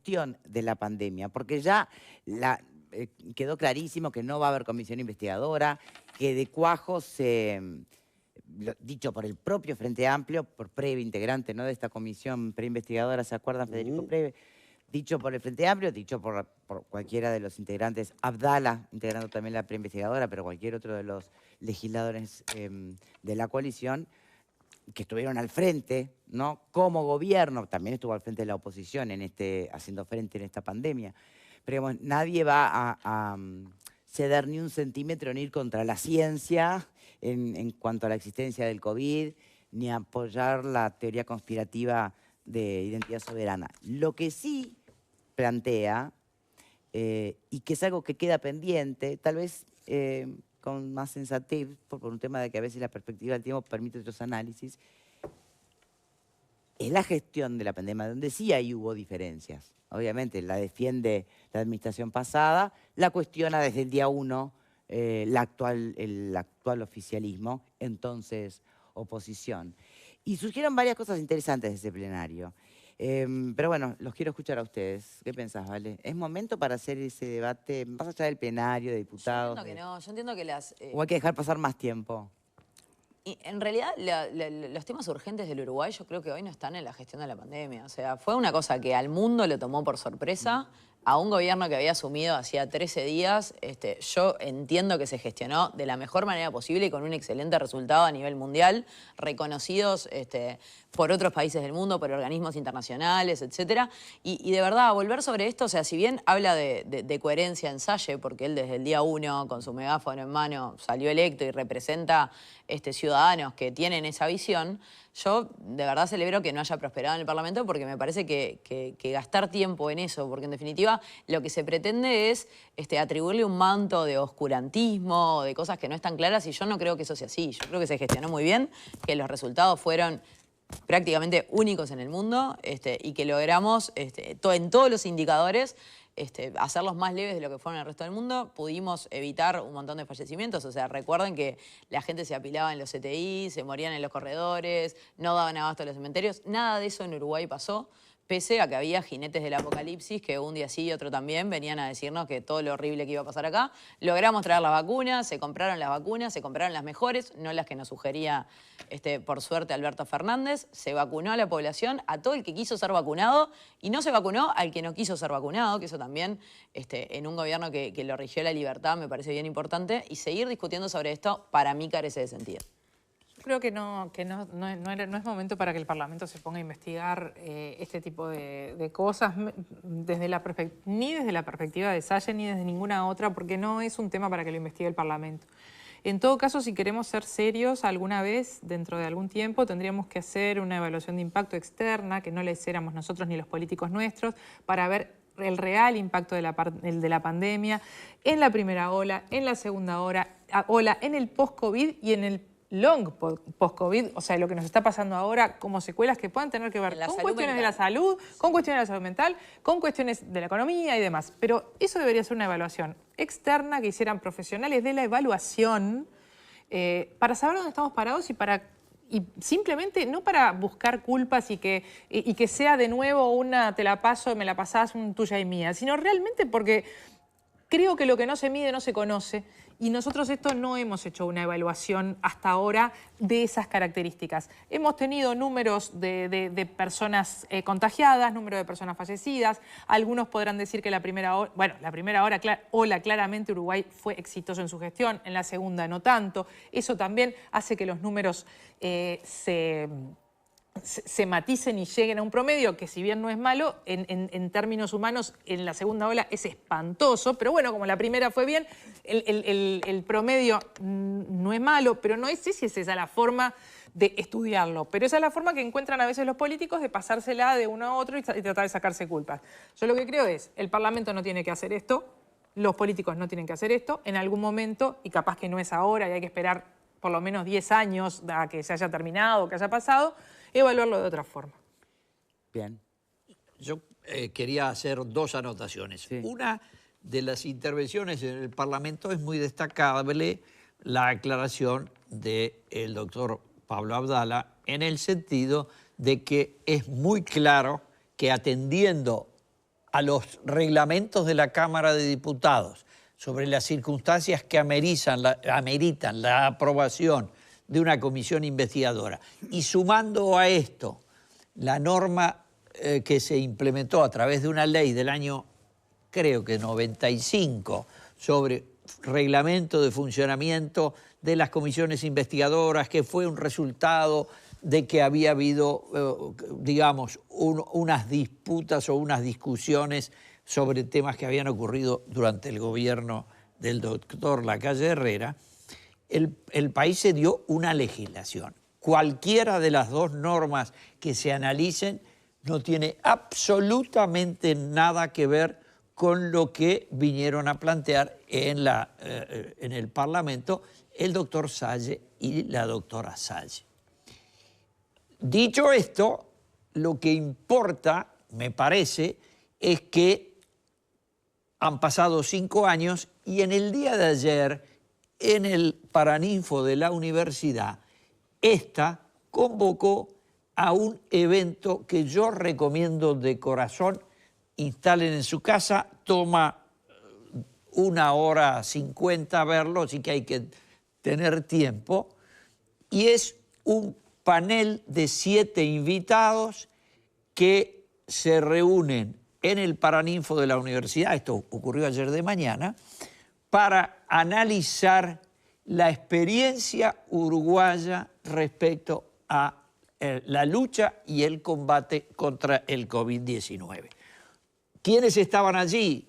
gestión de la pandemia, porque ya quedó clarísimo que no va a haber comisión investigadora, que de cuajo dicho por el propio Frente Amplio, por Preve, integrante, ¿no?, de esta comisión preinvestigadora, ¿se acuerdan, Federico Preve? Dicho por el Frente Amplio, dicho por cualquiera de los integrantes, Abdala, integrando también la preinvestigadora, pero cualquier otro de los legisladores de la coalición, que estuvieron al frente, ¿no?, como gobierno, también estuvo al frente de la oposición haciendo frente en esta pandemia. Pero digamos, nadie va a ceder ni un centímetro ni ir contra la ciencia en cuanto a la existencia del COVID, ni a apoyar la teoría conspirativa de identidad soberana. Lo que sí plantea, y que es algo que queda pendiente, tal vez con más sensatez, por un tema de que a veces la perspectiva del tiempo permite otros análisis, es la gestión de la pandemia, donde sí ahí hubo diferencias. Obviamente la defiende la administración pasada, la cuestiona desde el día 1 el actual oficialismo, entonces oposición. Y surgieron varias cosas interesantes de ese plenario. Pero bueno, los quiero escuchar a ustedes. ¿Qué pensás, Vale? ¿Es momento para hacer ese debate más allá del plenario, de diputados? Yo entiendo que no, yo entiendo que las... ¿O hay que dejar pasar más tiempo? Y en realidad, los temas urgentes del Uruguay yo creo que hoy no están en la gestión de la pandemia. O sea, fue una cosa que al mundo lo tomó por sorpresa. A un gobierno que había asumido hacía 13 días, yo entiendo que se gestionó de la mejor manera posible y con un excelente resultado a nivel mundial, reconocidos por otros países del mundo, por organismos internacionales, etc. Y de verdad, volver sobre esto, o sea, si bien habla de coherencia en Salle, porque él desde el día 1, con su megáfono en mano, salió electo y representa ciudadanos que tienen esa visión, yo de verdad celebro que no haya prosperado en el Parlamento porque me parece que gastar tiempo en eso, porque en definitiva lo que se pretende es atribuirle un manto de oscurantismo, de cosas que no están claras, y yo no creo que eso sea así. Yo creo que se gestionó muy bien, que los resultados fueron prácticamente únicos en el mundo y que logramos en todos los indicadores hacerlos más leves de lo que fueron en el resto del mundo. Pudimos evitar un montón de fallecimientos. O sea, recuerden que la gente se apilaba en los CTI, se morían en los corredores, no daban abasto a los cementerios. Nada de eso en Uruguay pasó, pese a que había jinetes del apocalipsis que un día sí y otro también venían a decirnos que todo lo horrible que iba a pasar acá. Logramos traer las vacunas, se compraron las mejores, no las que nos sugería, por suerte, Alberto Fernández. Se vacunó a la población, a todo el que quiso ser vacunado, y no se vacunó al que no quiso ser vacunado, que eso también, en un gobierno que lo rigió la libertad, me parece bien importante. Y seguir discutiendo sobre esto, para mí, carece de sentido. Creo que no es momento para que el Parlamento se ponga a investigar este tipo de cosas, ni desde la perspectiva de Salle ni desde ninguna otra, porque no es un tema para que lo investigue el Parlamento. En todo caso, si queremos ser serios, alguna vez, dentro de algún tiempo, tendríamos que hacer una evaluación de impacto externa, que no la hiciéramos nosotros ni los políticos nuestros, para ver el real impacto de la pandemia en la primera ola, en la segunda ola, en el post-COVID y en el long post-COVID, o sea, lo que nos está pasando ahora como secuelas que puedan tener que ver con cuestiones de la salud, con cuestiones de la salud mental, con cuestiones de la economía y demás. Pero eso debería ser una evaluación externa que hicieran profesionales de la evaluación para saber dónde estamos parados y simplemente no para buscar culpas y que sea de nuevo una te la paso, me la pasás, un tuya y mía, sino realmente porque creo que lo que no se mide no se conoce. Y nosotros no hemos hecho una evaluación hasta ahora de esas características. Hemos tenido números de personas contagiadas, número de personas fallecidas. Algunos podrán decir que la primera ola claramente Uruguay fue exitoso en su gestión, en la segunda no tanto. Eso también hace que los números se maticen y lleguen a un promedio que, si bien no es malo, en términos humanos en la segunda ola es espantoso, pero bueno, como la primera fue bien, el promedio no es malo, pero no sé si es esa la forma de estudiarlo, pero esa es la forma que encuentran a veces los políticos de pasársela de uno a otro y tratar de sacarse culpas. Yo lo que creo es, el Parlamento no tiene que hacer esto, los políticos no tienen que hacer esto, en algún momento, y capaz que no es ahora y hay que esperar por lo menos 10 años a que se haya terminado, que haya pasado, evaluarlo de otra forma. Bien. Yo quería hacer dos anotaciones. Sí. Una de las intervenciones en el Parlamento es muy destacable la aclaración del doctor Pablo Abdala en el sentido de que es muy claro que atendiendo a los reglamentos de la Cámara de Diputados sobre las circunstancias que ameritan la aprobación de una comisión investigadora, y sumando a esto la norma que se implementó a través de una ley del año, creo que 95, sobre reglamento de funcionamiento de las comisiones investigadoras, que fue un resultado de que había habido, digamos, unas disputas o unas discusiones sobre temas que habían ocurrido durante el gobierno del doctor Lacalle Herrera, el país se dio una legislación. Cualquiera de las dos normas que se analicen no tiene absolutamente nada que ver con lo que vinieron a plantear en el Parlamento el doctor Salle y la doctora Salle. Dicho esto, lo que importa, me parece, es que han pasado 5 años y en el día de ayer, en el Paraninfo de la universidad, esta convocó a un evento que yo recomiendo de corazón. Instalen en su casa, toma 1:50 verlo, así que hay que tener tiempo. Y es un panel de 7 invitados que se reúnen en el Paraninfo de la universidad, esto ocurrió ayer de mañana, para analizar la experiencia uruguaya respecto a la lucha y el combate contra el COVID-19. ¿Quiénes estaban allí?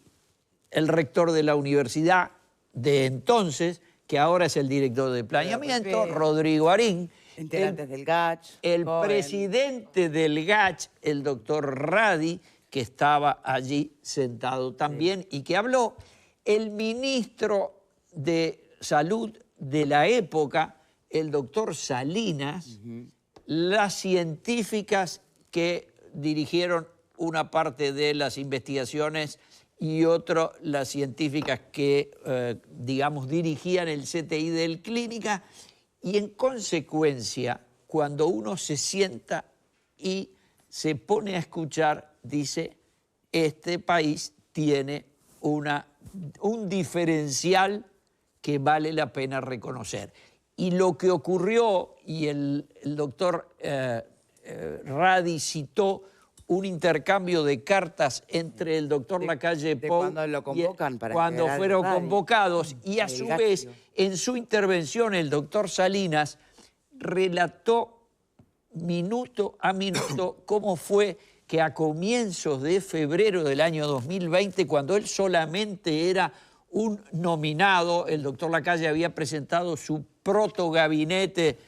El rector de la universidad de entonces, que ahora es el director de planeamiento, Rodrigo Arín. Integrantes del GACH. El presidente del GACH, el doctor Radi, que estaba allí sentado también y que habló. El ministro de Salud de la época, el doctor Salinas, las científicas que dirigieron una parte de las investigaciones y otro las científicas que, digamos, dirigían el CTI del Clínica. Y en consecuencia, cuando uno se sienta y se pone a escuchar, dice, este país tiene un diferencial que vale la pena reconocer. Y lo que ocurrió, y el doctor Radi citó un intercambio de cartas entre el doctor Lacalle Pou cuando lo convocan para cuando integrar fueron Radi. convocados, y a El su GACH, vez, digo. en su intervención, el doctor Salinas relató minuto a minuto cómo fue que a comienzos de febrero del año 2020, cuando él solamente era un nominado, el doctor Lacalle había presentado su protogabinete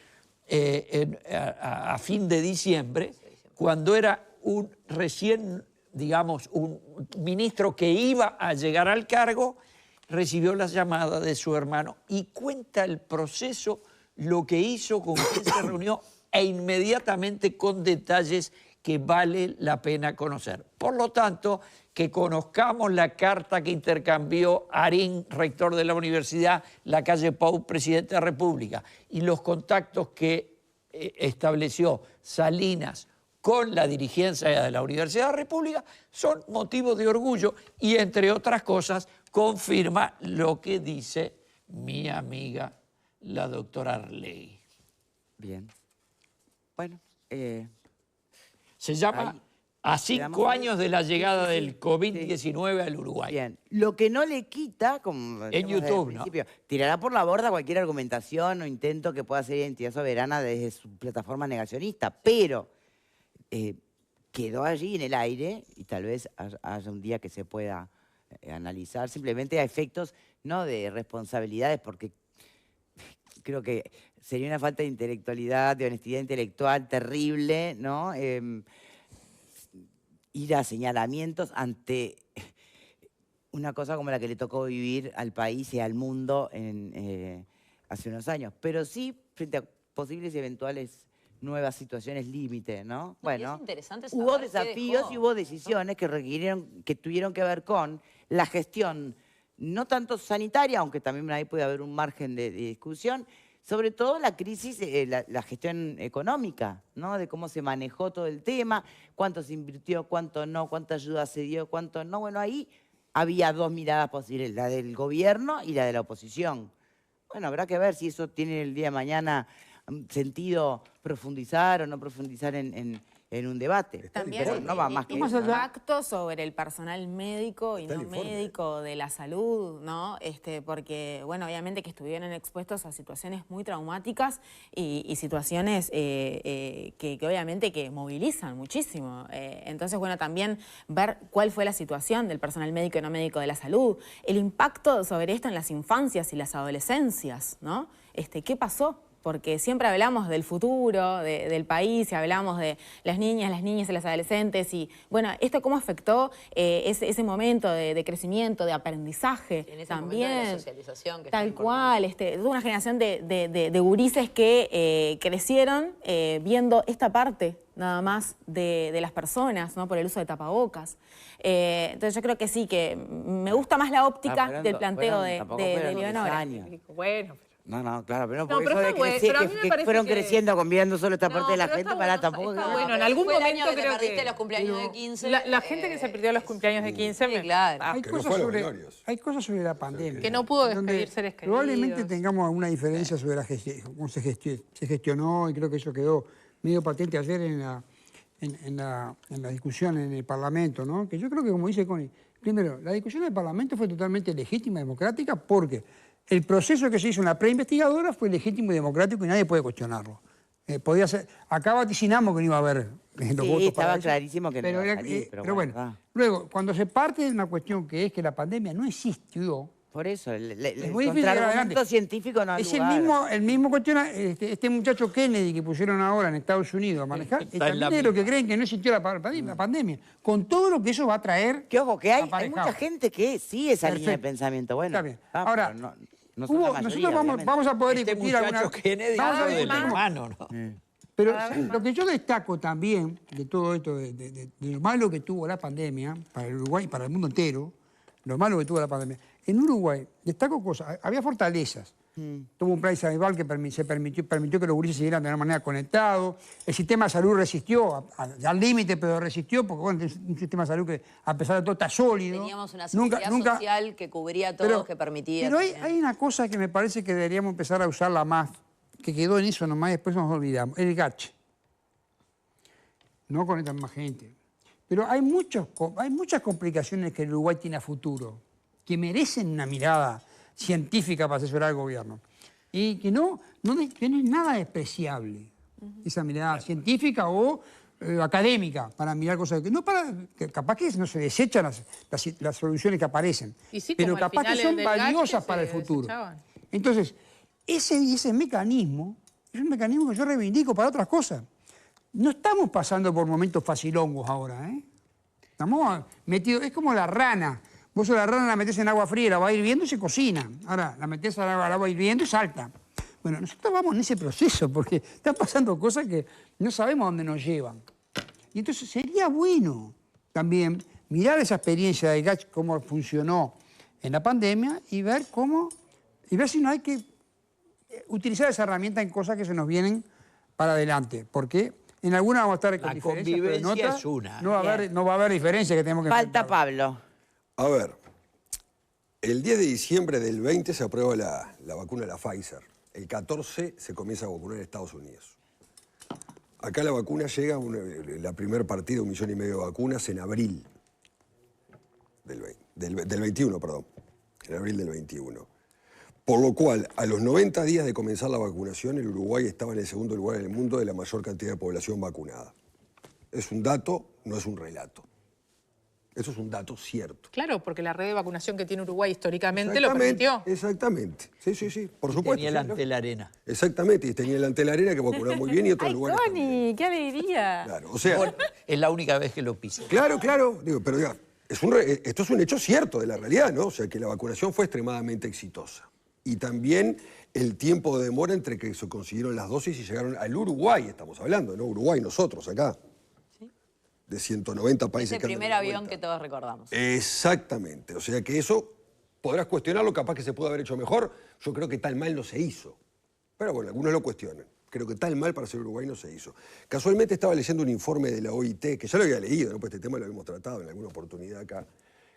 a fin de diciembre, cuando era un recién, digamos, un ministro que iba a llegar al cargo, recibió la llamada de su hermano y cuenta el proceso, lo que hizo, con quién se reunió e inmediatamente con detalles que vale la pena conocer. Por lo tanto, que conozcamos la carta que intercambió Arín, rector de la universidad, Lacalle Pou, presidente de la República, y los contactos que estableció Salinas con la dirigencia de la Universidad de la República, son motivos de orgullo y, entre otras cosas, confirma lo que dice mi amiga, la doctora Arlegui. Bien. Bueno, Se llama ahí, A 5 años de la llegada del COVID-19 al Uruguay. bien. Lo que no le quita, como En decíamos desde el YouTube, ¿no? principio, tirará por la borda cualquier argumentación o intento que pueda ser identidad soberana desde su plataforma negacionista, pero quedó allí en el aire y tal vez haya un día que se pueda analizar simplemente a efectos no de responsabilidades, porque creo que sería una falta de intelectualidad, de honestidad intelectual terrible, ¿no? Ir a señalamientos ante una cosa como la que le tocó vivir al país y al mundo hace unos años. Pero sí frente a posibles y eventuales nuevas situaciones límite, ¿no? Bueno, es interesante hubo saber qué desafíos dejó. y hubo decisiones que tuvieron que ver con la gestión, no tanto sanitaria, aunque también ahí puede haber un margen de discusión, sobre todo la crisis, la gestión económica, ¿no? De cómo se manejó todo el tema, cuánto se invirtió, cuánto no, cuánta ayuda se dio, cuánto no. Bueno, ahí había dos miradas posibles, la del gobierno y la de la oposición. Bueno, habrá que ver si eso tiene el día de mañana sentido profundizar o no profundizar en un debate. También Pero no va más que el eso, ¿no? impacto sobre el personal médico y Está no el informe. médico de la salud, ¿no? Porque, bueno, obviamente que estuvieron expuestos a situaciones muy traumáticas y situaciones que obviamente que movilizan muchísimo. Entonces, bueno, también ver cuál fue la situación del personal médico y no médico de la salud, el impacto sobre esto en las infancias y las adolescencias, ¿no? ¿Qué pasó? Porque siempre hablamos del futuro, del país, y hablamos de las niñas y las adolescentes. Y bueno, ¿esto cómo afectó ese momento de crecimiento, de aprendizaje? En ese también? momento de la socialización. Que es Tal tan cual, toda una generación de gurises que crecieron viendo esta parte nada más de las personas, ¿no? Por el uso de tapabocas. Entonces yo creo que sí, que me gusta más la óptica del planteo tampoco de fueron 10 Leonora. años. Bueno, No, claro, pero no por No, pero eso de está bueno, crecer, pero a mí me que parece fueron que- creciendo, conviviendo solo esta No, parte de la pero gente, está para bueno, tampoco... está que- bueno. En algún fue el momento año que te creo perdiste que- los cumpleaños de 15. La gente que se perdió los cumpleaños de 15... Sí, claro. Ah, Que no fue a los velorios. Hay cosas sobre la pandemia. Que no pudo donde despedir seres queridos. Probablemente tengamos alguna diferencia sobre cómo se gestionó, y creo que eso quedó medio patente ayer en la discusión en el Parlamento, ¿no? Que yo creo que, como dice Connie, primero, la discusión del Parlamento fue totalmente legítima y democrática porque el proceso que se hizo en la preinvestigadora fue legítimo y democrático y nadie puede cuestionarlo. Podía ser, acá vaticinamos que no iba a haber los Sí, votos estaba para eso, clarísimo que no iba a era- salir, pero bueno, va. luego, cuando se parte de una cuestión que es que la pandemia no existió, Por eso, el es muy difícil llegar contraargumento adelante. científico no ha es lugar. el mismo cuestión, este muchacho Kennedy que pusieron ahora en Estados Unidos a manejar, Está y en también la de lo que misma. creen que no existió la pandemia, con todo lo que eso va a traer. Que ojo, que hay aparejado. mucha gente que sigue esa línea de Perfecto. pensamiento. Bueno, Está bien. ah, Ahora, pero no son la mayoría, nosotros obviamente. vamos a poder Este discutir muchacho alguna... Kennedy vamos a hizo ver del cómo- hermano, ¿no? Pero lo que yo destaco también de todo esto, de lo malo que tuvo la pandemia para el Uruguay y para el mundo entero, lo malo que tuvo la pandemia. En Uruguay, destaco cosas, había fortalezas. Tuvo un plan Sanibal que permitió que los gurises siguieran de una manera conectados. El sistema de salud resistió, al límite, pero resistió, porque bueno, es un sistema de salud que a pesar de todo está sólido. Teníamos una seguridad social que cubría a todos, que permitía... Pero también. hay una cosa que me parece que deberíamos empezar a usarla más, que quedó en eso nomás y después nos olvidamos, el GACH. No conectan más gente. Pero hay muchas complicaciones que el Uruguay tiene a futuro, que merecen una mirada científica para asesorar al gobierno. Y que no es nada despreciable, esa mirada científica o académica para mirar cosas que capaz que no se desechan las soluciones que aparecen, Y sí, pero como al capaz que final son del GACH valiosas que para el se futuro. desechaban. Entonces, ese mecanismo es un mecanismo que yo reivindico para otras cosas. No estamos pasando por momentos facilongos ahora, ¿eh? Estamos metidos, es como la rana. Vos a la rana la metés en agua fría, la va hirviendo y se cocina. Ahora la metés al agua hirviendo y salta. Bueno, nosotros vamos en ese proceso porque están pasando cosas que no sabemos a dónde nos llevan. Y entonces sería bueno también mirar esa experiencia de GACH, cómo funcionó en la pandemia y ver si no hay que utilizar esa herramienta en cosas que se nos vienen para adelante. Porque en algunas vamos a estar con La diferencias, pero en convivencia otras es una. no va a haber diferencia que tenemos que Falta enfrentar. Pablo. A ver, el 10 de diciembre del 20 se aprueba la vacuna de la Pfizer. El 14 se comienza a vacunar en Estados Unidos. Acá la vacuna llega, la primer partida, 1,5 millones de vacunas, en abril del 21, perdón. En abril del 21. Por lo cual, a los 90 días de comenzar la vacunación, el Uruguay estaba en el segundo lugar en el mundo de la mayor cantidad de población vacunada. Es un dato, no es un relato. Eso es un dato cierto. Claro, porque la red de vacunación que tiene Uruguay históricamente lo permitió. Exactamente. Sí, por supuesto. Tenía el ante la arena. Exactamente, y tenía el ante la arena que vacunaba muy bien y otros ¡Ay, lugares también. Connie! ¡Qué alegría! Claro, o sea, Es la única vez que lo pisé. claro, digo, pero diga, esto es un hecho cierto de la realidad, ¿no? O sea, que la vacunación fue extremadamente exitosa. Y también el tiempo de demora entre que se consiguieron las dosis y llegaron al Uruguay, estamos hablando, ¿no? Uruguay, nosotros acá. De 190 países Ese que andan primer dando avión vuelta. que todos recordamos. Exactamente. O sea que eso podrás cuestionarlo, capaz que se pudo haber hecho mejor. Yo creo que tan mal no se hizo. Pero bueno, algunos lo cuestionan. Creo que tal mal para ser Uruguay no se hizo. Casualmente estaba leyendo un informe de la OIT, que ya lo había leído, ¿no? Pues este tema lo habíamos tratado en alguna oportunidad acá,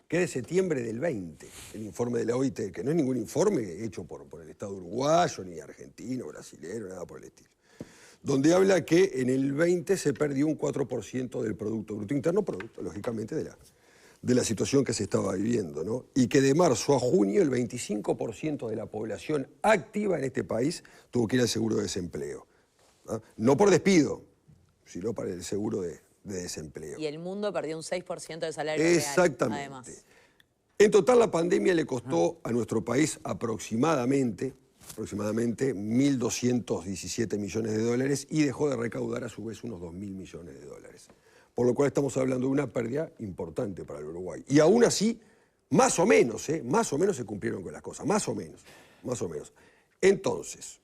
que es de septiembre del 20, el informe de la OIT, que no es ningún informe hecho por el Estado uruguayo, ni argentino, brasilero, nada por el estilo. Donde habla que en el 20 se perdió un 4% del Producto Bruto Interno, producto, lógicamente, de la situación que se estaba viviendo, ¿no? Y que de marzo a junio el 25% de la población activa en este país tuvo que ir al seguro de desempleo. ¿Ah? No por despido, sino para el seguro de desempleo. Y el mundo perdió un 6% de salario real, Exactamente. además. En total, la pandemia le costó a nuestro país aproximadamente 1.217 millones de dólares y dejó de recaudar a su vez unos 2.000 millones de dólares. Por lo cual estamos hablando de una pérdida importante para el Uruguay. Y aún así, más o menos se cumplieron con las cosas, más o menos. Entonces,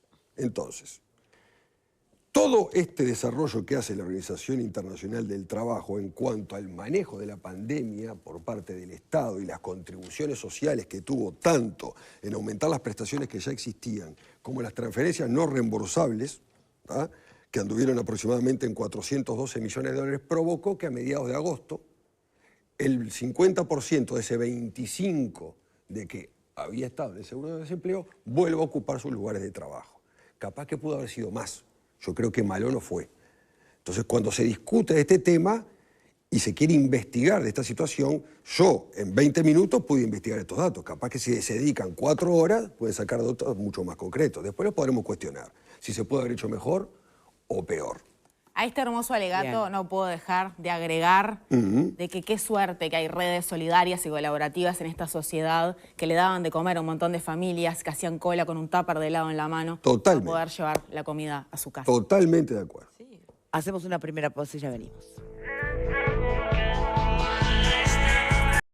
todo este desarrollo que hace la Organización Internacional del Trabajo en cuanto al manejo de la pandemia por parte del Estado y las contribuciones sociales que tuvo tanto en aumentar las prestaciones que ya existían como las transferencias no reembolsables, ¿ah? Que anduvieron aproximadamente en 412 millones de dólares, provocó que a mediados de agosto el 50% de ese 25% de que había estado en el seguro de desempleo vuelva a ocupar sus lugares de trabajo. Capaz que pudo haber sido más. Yo creo que malo no fue. Entonces, cuando se discute de este tema y se quiere investigar de esta situación, yo en 20 minutos pude investigar estos datos. Capaz que si se dedican 4 horas, pueden sacar datos mucho más concretos. Después los podremos cuestionar si se puede haber hecho mejor o peor. A este hermoso alegato Bien. no puedo dejar de agregar de que qué suerte que hay redes solidarias y colaborativas en esta sociedad que le daban de comer a un montón de familias que hacían cola con un tupper de helado en la mano Totalmente. para poder llevar la comida a su casa. Totalmente de acuerdo. Hacemos una primera pausa y ya venimos.